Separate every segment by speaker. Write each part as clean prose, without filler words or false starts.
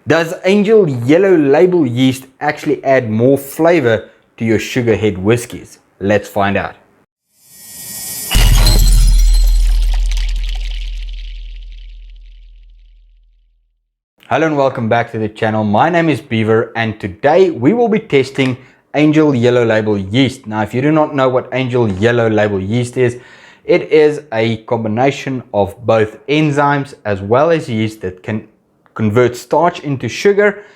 Speaker 1: Does Angel Yellow Label yeast actually add more flavor to your sugarhead whiskies? Let's find out. Hello and welcome back to the channel. My name is Beaver and today we will be testing Angel Yellow Label yeast. Now, if you do not know what Angel Yellow Label yeast is, it is a combination of both enzymes as well as yeast that can convert starch into sugar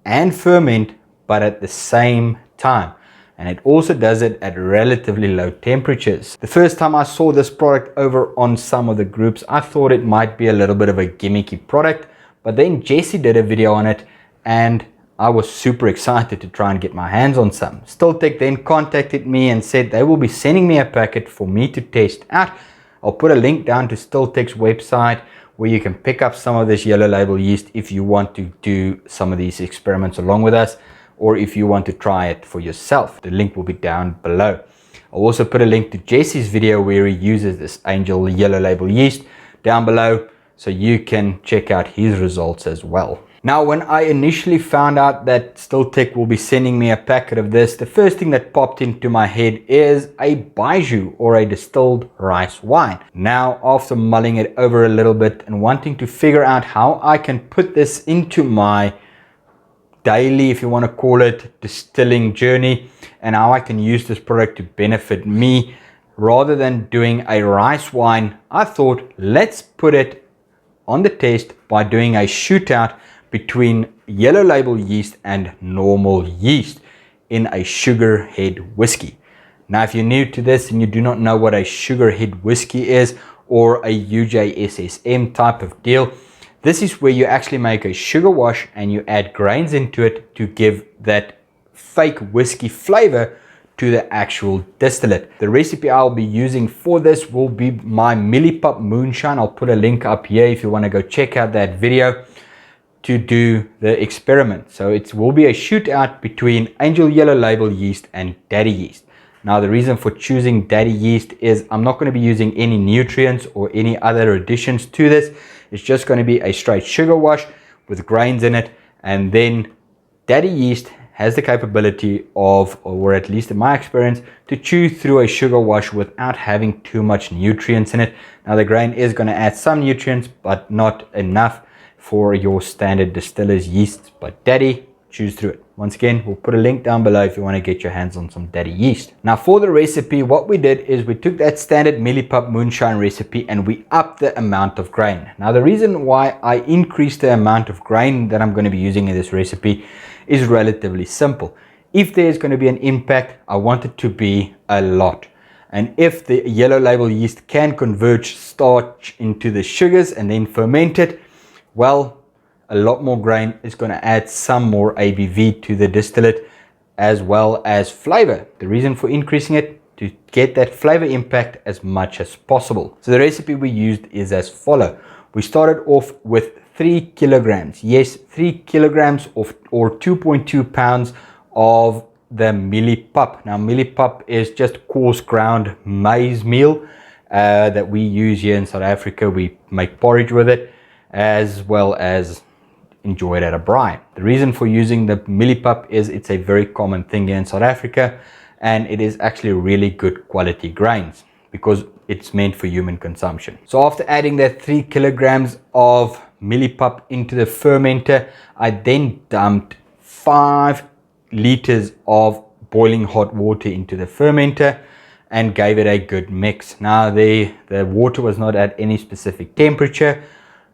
Speaker 1: and ferment, but at the same time. And it also does it at relatively low temperatures. The first time I saw this product over on some of the groups, I thought it might be a little bit of a gimmicky product, but then Jesse did a video on it and I was super excited to try and get my hands on some. Stilltech then contacted me and said they will be sending me a packet for me to test out. I'll put a link down to Stilltech's website where you can pick up some of this yellow label yeast if you want to do some of these experiments along with us, or if you want to try it for yourself. The link will be down below. I'll also put a link to Jesse's video where he uses this Angel Yellow Label yeast down below, so you can check out his results as well. Now, when I initially found out that Stilltech will be sending me a packet of this, the first thing that popped into my head is a baijiu, or a distilled rice wine. Now, after mulling it over a little bit and wanting to figure out how I can put this into my daily, if you want to call it, distilling journey, and how I can use this product to benefit me, rather than doing a rice wine, I thought let's put it on the test by doing a shootout between yellow label yeast and normal yeast in a sugar head whiskey. Now, if you're new to this and you do not know what a sugar head whiskey is, or a UJSSM type of deal, this is where you actually make a sugar wash and you add grains into it to give that fake whiskey flavor to the actual distillate. The recipe I'll be using for this will be my Millipup moonshine. I'll put a link up here if you want to go check out that video to do the experiment. So it will be a shootout between Angel Yellow Label yeast and Daddy yeast. Now, the reason for choosing Daddy yeast is I'm not going to be using any nutrients or any other additions to this. It's just going to be a straight sugar wash with grains in it, and then Daddy yeast has the capability of, or at least in my experience, to chew through a sugar wash without having too much nutrients in it. Now, the grain is going to add some nutrients, but not enough for your standard distiller's yeast, but Daddy chews through it. Once again, we'll put a link down below if you want to get your hands on some Daddy yeast. Now, for the recipe, what we did is we took that standard Millipup moonshine recipe and we upped the amount of grain. Now, the reason why I increased the amount of grain that I'm going to be using in this recipe is relatively simple. If there's going to be an impact, I want it to be a lot. And if the yellow label yeast can convert starch into the sugars and then ferment it, well, a lot more grain is going to add some more ABV to the distillate as well as flavor. The reason for increasing it, to get that flavor impact as much as possible. So the recipe we used is as follows. We started off with 3 kilograms. Yes, 3 kilograms of, or 2.2 pounds of the Millipup. Now, Millipup is just coarse ground maize meal that we use here in South Africa. We make porridge with it, as well as enjoy it at a braai. The reason for using the Millipup is it's a very common thing here in South Africa, and it is actually really good quality grains because it's meant for human consumption. So after adding that 3 kilograms of Millipup into the fermenter, I then dumped 5 liters of boiling hot water into the fermenter and gave it a good mix. Now, the water was not at any specific temperature,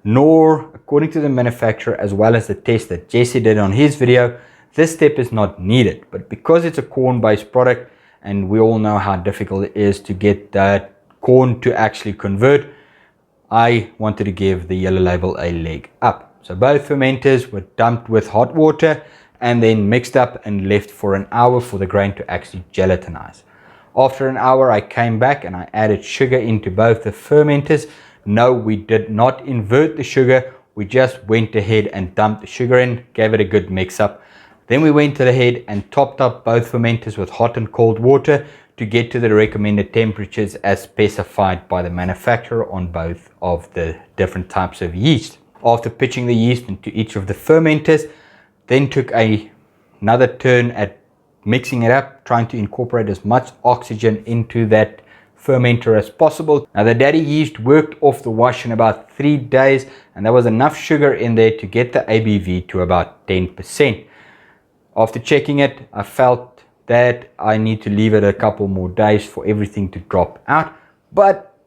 Speaker 1: nor, according to the manufacturer, as well as the test that Jesse did on his video, this step is not needed. But because it's a corn-based product, and we all know how difficult it is to get that corn to actually convert, I wanted to give the yellow label a leg up. So both fermenters were dumped with hot water and then mixed up and left for an hour for the grain to actually gelatinize. After an hour, I came back and I added sugar into both the fermenters. No, we did not invert the sugar. We just went ahead and dumped the sugar in, gave it a good mix up. Then we went ahead and topped up both fermenters with hot and cold water to get to the recommended temperatures as specified by the manufacturer on both of the different types of yeast. After pitching the yeast into each of the fermenters, then took another turn at mixing it up, trying to incorporate as much oxygen into that fermenter as possible. Now the DADY yeast worked off the wash in about 3 days, and there was enough sugar in there to get the ABV to about 10%. After checking it, I felt that I need to leave it a couple more days for everything to drop out, but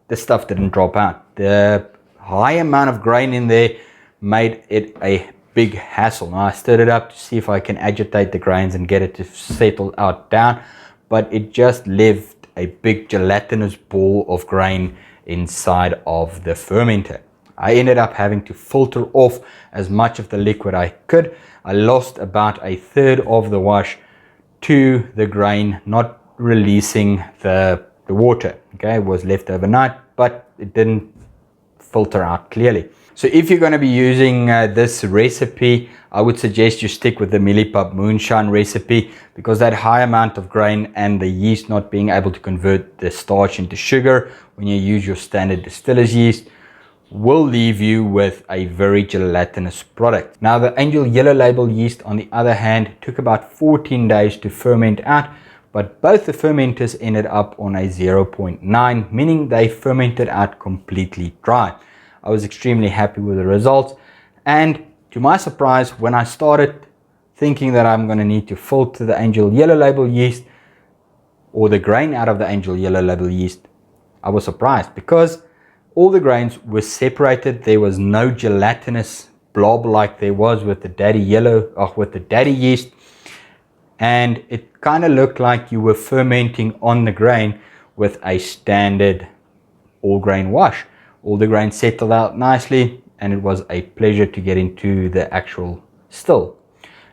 Speaker 1: the stuff didn't drop out. The high amount of grain in there made it a big hassle. Now I stirred it up to see if I can agitate the grains and get it to settle out down, but it just left a big gelatinous ball of grain inside of the fermenter. I ended up having to filter off as much of the liquid I could. I lost about a third of the wash to the grain not releasing the water. Okay, it was left overnight, but it didn't filter out clearly. So if you're going to be using this recipe, I would suggest you stick with the Millipup moonshine recipe, because that high amount of grain and the yeast not being able to convert the starch into sugar when you use your standard distiller's yeast will leave you with a very gelatinous product. Now the Angel Yellow Label yeast, on the other hand, took about 14 days to ferment out, but both the fermenters ended up on a 0.9, meaning they fermented out completely dry. I was extremely happy with the results, and to my surprise, when I started thinking that I'm going to need to filter the Angel Yellow Label yeast or the grain out of the Angel Yellow Label yeast, I was surprised because all the grains were separated. There was no gelatinous blob like there was with the DADY yeast, and it kind of looked like you were fermenting on the grain with a standard all grain wash. All the grain settled out nicely, and it was a pleasure to get into the actual still.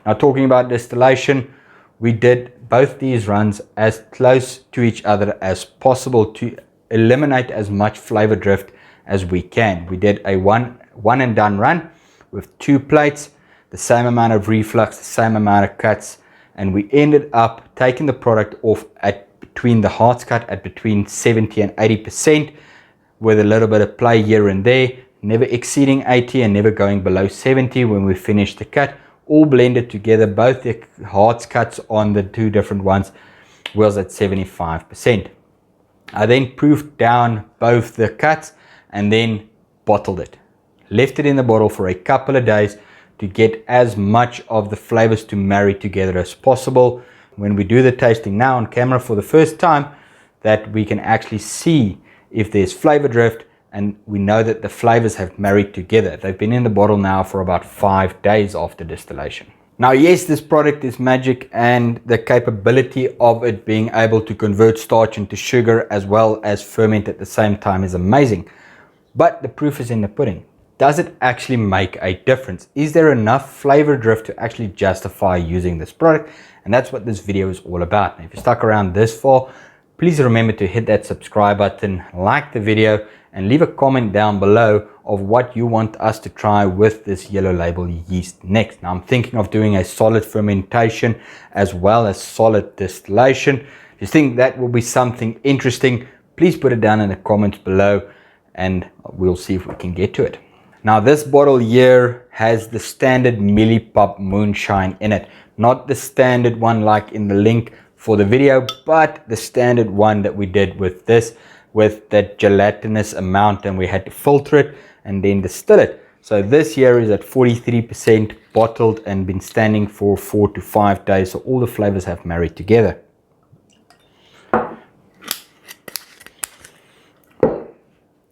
Speaker 1: Now talking about distillation, we did both these runs as close to each other as possible to eliminate as much flavor drift as we can. We did a one and done run with 2 plates, the same amount of reflux, the same amount of cuts, and we ended up taking the product off at between the hearts cut at between 70 and 80%, with a little bit of play here and there, never exceeding 80 and never going below 70 when we finished the cut. All blended together, both the hearts cuts on the 2 different ones was at 75%. I then proofed down both the cuts and then bottled it. Left it in the bottle for a couple of days to get as much of the flavors to marry together as possible. When we do the tasting now on camera for the first time, that we can actually see if there's flavor drift, and we know that the flavors have married together. They've been in the bottle now for about 5 days after distillation. Now yes, this product is magic, and the capability of it being able to convert starch into sugar as well as ferment at the same time is amazing. But the proof is in the pudding. Does it actually make a difference? Is there enough flavor drift to actually justify using this product? And that's what this video is all about. Now, if you stuck around this far, please remember to hit that subscribe button, like the video, and leave a comment down below of what you want us to try with this Yellow Label yeast next. Now I'm thinking of doing a solid fermentation as well as solid distillation. If you think that will be something interesting, please put it down in the comments below and we'll see if we can get to it. Now this bottle here has the standard Millipup moonshine in it, not the standard one like in the link for the video, but the standard one that we did with this, with that gelatinous amount, and we had to filter it and then distill it. So this here is at 43% bottled and been standing for 4 to 5 days, so all the flavors have married together.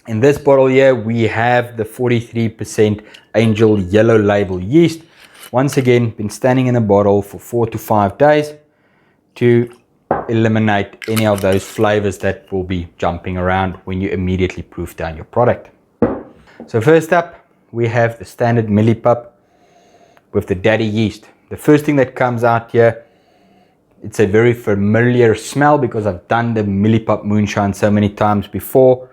Speaker 1: In this bottle here we have the 43% Angel Yellow Label yeast. Once again, been standing in a bottle for 4 to 5 days to eliminate any of those flavors that will be jumping around when you immediately proof down your product. So first up, we have the standard Millipup with the DADY yeast. The first thing that comes out here, it's a very familiar smell because I've done the Millipup moonshine so many times before.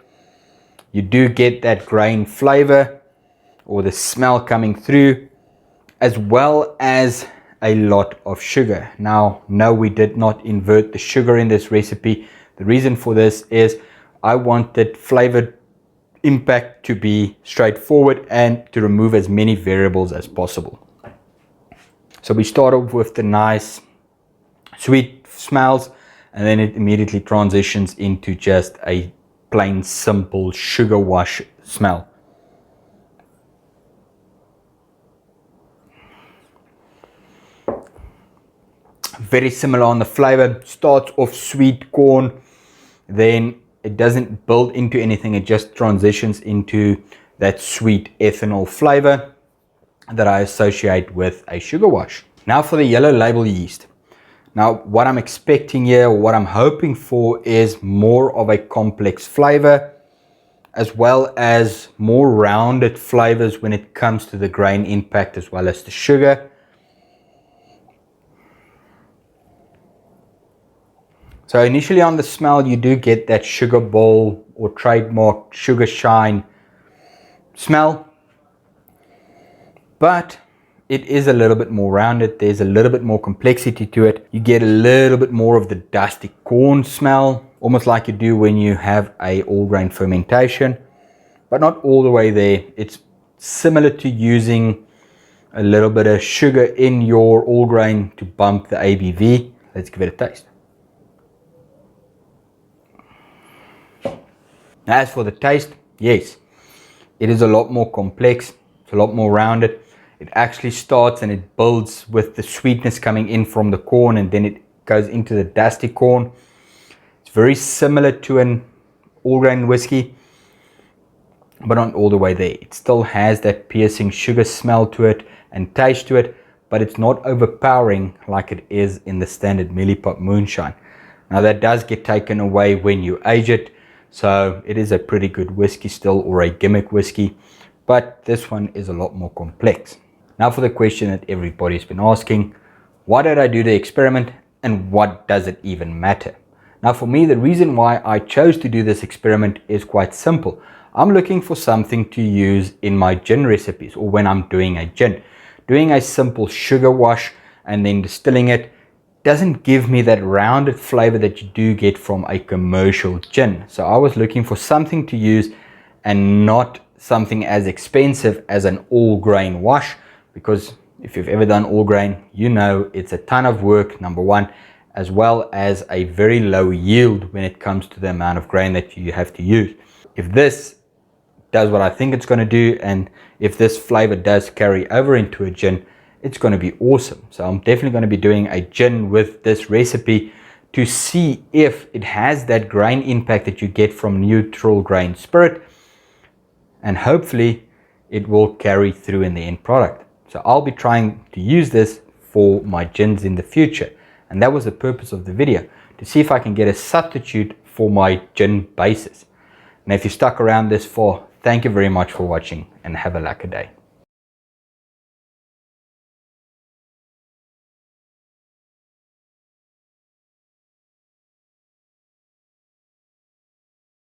Speaker 1: You do get that grain flavor or the smell coming through, as well as a lot of sugar. Now, no, we did not invert the sugar in this recipe. The reason for this is I wanted flavor impact to be straightforward and to remove as many variables as possible. So we start off with the nice sweet smells, and then it immediately transitions into just a plain simple sugar wash smell. Very similar on the flavor. Starts off sweet corn, then it doesn't build into anything, it just transitions into that sweet ethanol flavor that I associate with a sugar wash. Now for the yellow label yeast. Now what I'm expecting here, or what I'm hoping for, is more of a complex flavor, as well as more rounded flavors when it comes to the grain impact as well as the sugar. So initially on the smell, you do get that sugar bowl or trademark sugar shine smell, but it is a little bit more rounded. There's a little bit more complexity to it. You get a little bit more of the dusty corn smell, almost like you do when you have a all grain fermentation, but not all the way there. It's similar to using a little bit of sugar in your all grain to bump the ABV. Let's give it a taste. As for the taste, yes, it is a lot more complex. It's a lot more rounded. It actually starts and it builds with the sweetness coming in from the corn, and then it goes into the dusty corn. It's very similar to an all grain whiskey, but not all the way there. It still has that piercing sugar smell to it and taste to it, but it's not overpowering like it is in the standard Millipup moonshine. Now that does get taken away when you age it, so it is a pretty good whiskey still, or a gimmick whiskey, but this one is a lot more complex. Now for the question that everybody's been asking: why did I do the experiment, and what does it even matter? Now for me, the reason why I chose to do this experiment is quite simple. I'm looking for something to use in my gin recipes, or when I'm doing a gin. Doing a simple sugar wash and then distilling it doesn't give me that rounded flavor that you do get from a commercial gin. So I was looking for something to use and not something as expensive as an all grain wash, because if you've ever done all grain, you know it's a ton of work, number one, as well as a very low yield when it comes to the amount of grain that you have to use. If this does what I think it's going to do, and if this flavor does carry over into a gin, it's going to be awesome. So I'm definitely going to be doing a gin with this recipe to see if it has that grain impact that you get from neutral grain spirit, and hopefully it will carry through in the end product. So I'll be trying to use this for my gins in the future, and that was the purpose of the video, to see if I can get a substitute for my gin bases. And if you stuck around this far, thank you very much for watching, and have a lucky day.